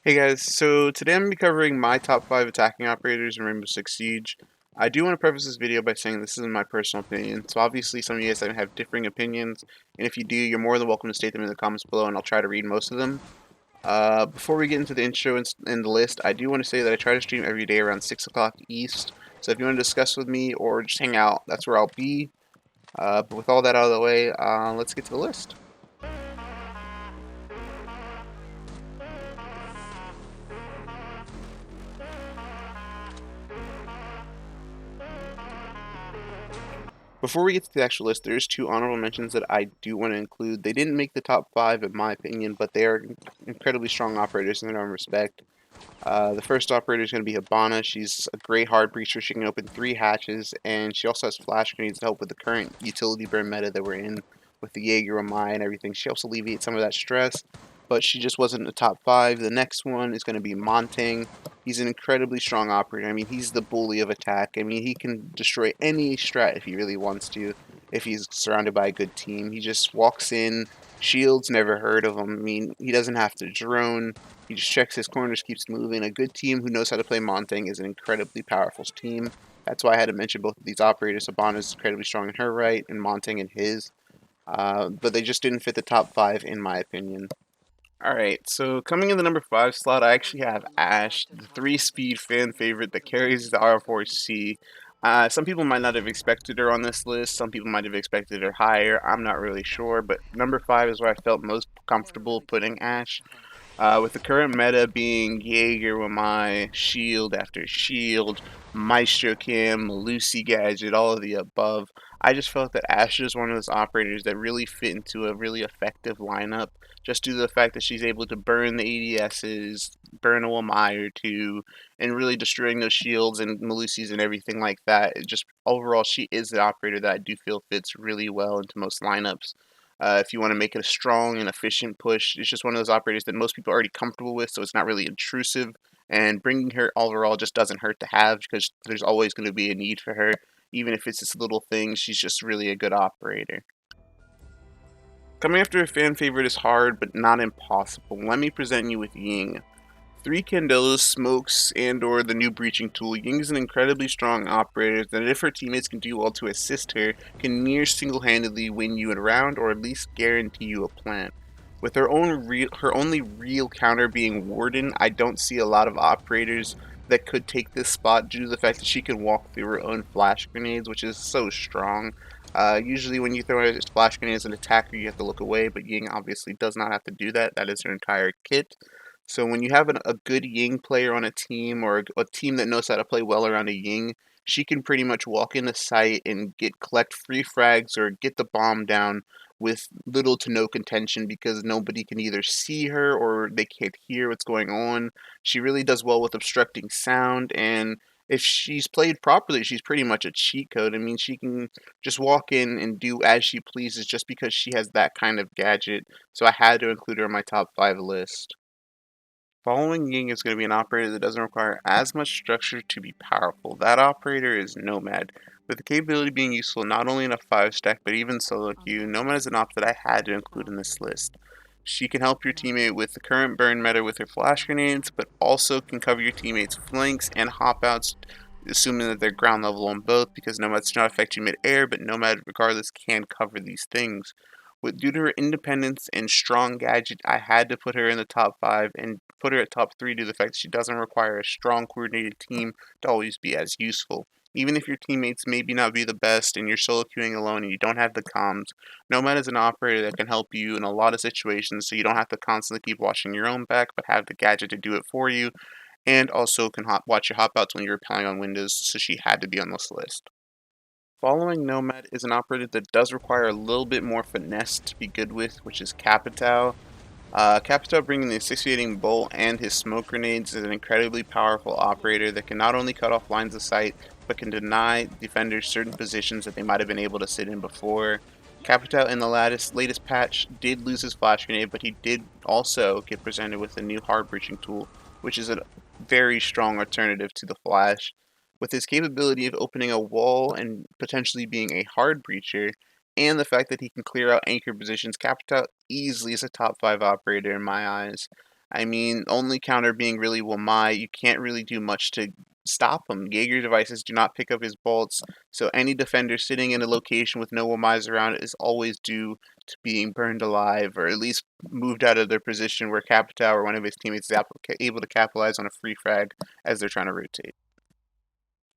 Hey guys, so today I'm going to be covering my top 5 attacking operators in Rainbow Six Siege. I do want to preface this video by saying this is my personal opinion, so obviously some of you guys have differing opinions, and if you do, you're more than welcome to state them in the comments below, and I'll try to read most of them. Before we get into the intro and the list, I do want to say that I try to stream every day around 6 o'clock East, so if you want to discuss with me or just hang out, that's where I'll be. But with all that out of the way, let's get to the list. Before we get to the actual list, there's two honorable mentions that I do want to include. They didn't make the top 5 in my opinion, but they are incredibly strong operators in their own respect. The first operator is going to be Hibana. She's a great hard breacher. She can open 3 hatches, and she also has flash grenades to help with the current utility burn meta that we're in with the Jaeger and everything. She helps alleviate some of that stress, but she just wasn't in the top 5. The next one is going to be Montang. He's an incredibly strong operator. I mean, he's the bully of attack. I mean, he can destroy any strat if he really wants to, if he's surrounded by a good team. He just walks in, shields, never heard of him. I mean, he doesn't have to drone. He just checks his corners, keeps moving. A good team who knows how to play Montang is an incredibly powerful team. That's why I had to mention both of these operators. Sabana is incredibly strong in her right, and Montang in his. But they just didn't fit the top 5 in my opinion. Alright, so coming in the number 5 slot, I actually have Ash, the 3-speed fan favorite that carries the R4C. Some people might not have expected her on this list, some people might have expected her higher, I'm not really sure, but number 5 is where I felt most comfortable putting Ash. With the current meta being Jaeger with my shield after shield, Maestro Cam, Lucy Gadget, all of the above, I just felt that Ashe is one of those operators that really fit into a really effective lineup, just due to the fact that she's able to burn the ADSs, burn a Wamai or two, and really destroying those shields and Melusi's and everything like that. It just overall, she is the operator that I do feel fits really well into most lineups. If you want to make it a strong and efficient push, it's just one of those operators that most people are already comfortable with, so it's not really intrusive. And bringing her overall just doesn't hurt to have because there's always going to be a need for her. Even if it's this little thing, she's just really a good operator. Coming after a fan favorite is hard, but not impossible. Let me present you with Ying. 3 Candelas, smokes, and or the new breaching tool, Ying is an incredibly strong operator that if her teammates can do well to assist her, can near single-handedly win you a round or at least guarantee you a plant. With her only real counter being Warden, I don't see a lot of operators that could take this spot due to the fact that she can walk through her own flash grenades, which is so strong. Usually when you throw a flash grenade as an attacker, you have to look away, but Ying obviously does not have to do that. That is her entire kit. So when you have a good Ying player on a team or a team that knows how to play well around a Ying, she can pretty much walk into sight and collect free frags or get the bomb down with little to no contention because nobody can either see her or they can't hear what's going on. She really does well with obstructing sound, and if she's played properly, she's pretty much a cheat code. I mean, she can just walk in and do as she pleases just because she has that kind of gadget. So I had to include her in my top 5 list. Following Ying is going to be an operator that doesn't require as much structure to be powerful. That operator is Nomad. With the capability being useful not only in a 5 stack but even solo queue, Nomad is an op that I had to include in this list. She can help your teammate with the current burn meta with her flash grenades, but also can cover your teammate's flanks and hop outs, assuming that they're ground level on both, because Nomad's not affect you mid-air, but Nomad regardless can cover these things. Due to her independence and strong gadget, I had to put her in the top 5 and put her at top 3 due to the fact that she doesn't require a strong coordinated team to always be as useful. Even if your teammates maybe not be the best and you're solo queuing alone and you don't have the comms, Nomad is an operator that can help you in a lot of situations so you don't have to constantly keep watching your own back but have the gadget to do it for you, and also can watch your hop outs when you're repelling on windows, so she had to be on this list. Following Nomad is an operator that does require a little bit more finesse to be good with, which is Capitao. Capitao, bringing the asphyxiating bolt and his smoke grenades, is an incredibly powerful operator that can not only cut off lines of sight, but can deny defenders certain positions that they might have been able to sit in before. Capitao in the latest patch did lose his flash grenade, but he did also get presented with a new hard breaching tool, which is a very strong alternative to the flash. With his capability of opening a wall and potentially being a hard breacher, and the fact that he can clear out anchor positions, Capitao easily is a top 5 operator in my eyes. I mean, only counter being really Wamai, you can't really do much to stop him. Jaeger devices do not pick up his bolts, so any defender sitting in a location with no Wamais around is always due to being burned alive, or at least moved out of their position where Capitao or one of his teammates is able to capitalize on a free frag as they're trying to rotate.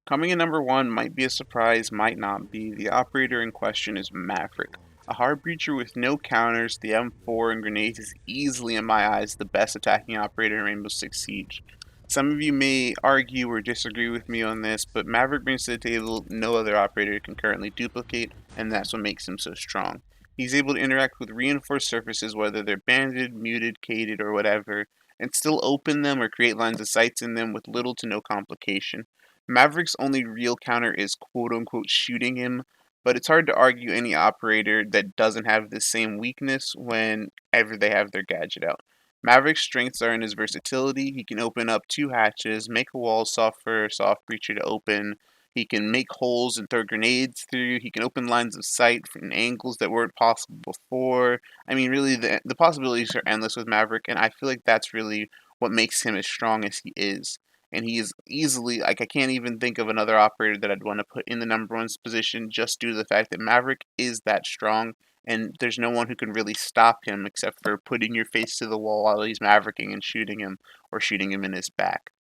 Coming in number one might be a surprise, might not be. The operator in question is Maverick. A hard breacher with no counters, the M4 and grenades is easily, in my eyes, the best attacking operator in Rainbow Six Siege. Some of you may argue or disagree with me on this, but Maverick brings to the table no other operator can currently duplicate, and that's what makes him so strong. He's able to interact with reinforced surfaces, whether they're banded, muted, caded, or whatever, and still open them or create lines of sights in them with little to no complication. Maverick's only real counter is quote unquote shooting him, but it's hard to argue any operator that doesn't have this same weakness whenever they have their gadget out. Maverick's strengths are in his versatility. He can open up two hatches, make a wall soft for a soft breacher to open. He can make holes and throw grenades through. He can open lines of sight from angles that weren't possible before. I mean, really, the possibilities are endless with Maverick, and I feel like that's really what makes him as strong as he is. And he is easily, like, I can't even think of another operator that I'd want to put in the number one position just due to the fact that Maverick is that strong, and there's no one who can really stop him except for putting your face to the wall while he's mavericking and shooting him, or shooting him in his back.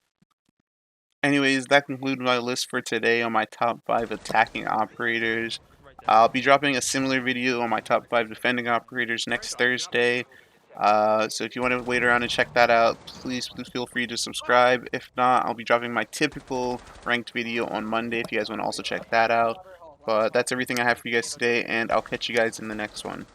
Anyways, that concludes my list for today on my top 5 attacking operators. I'll be dropping a similar video on my top 5 defending operators next Thursday. So if you want to wait around and check that out, please feel free to subscribe. If not, I'll be dropping my typical ranked video on Monday if you guys want to also check that out. But that's everything I have for you guys today, and I'll catch you guys in the next one.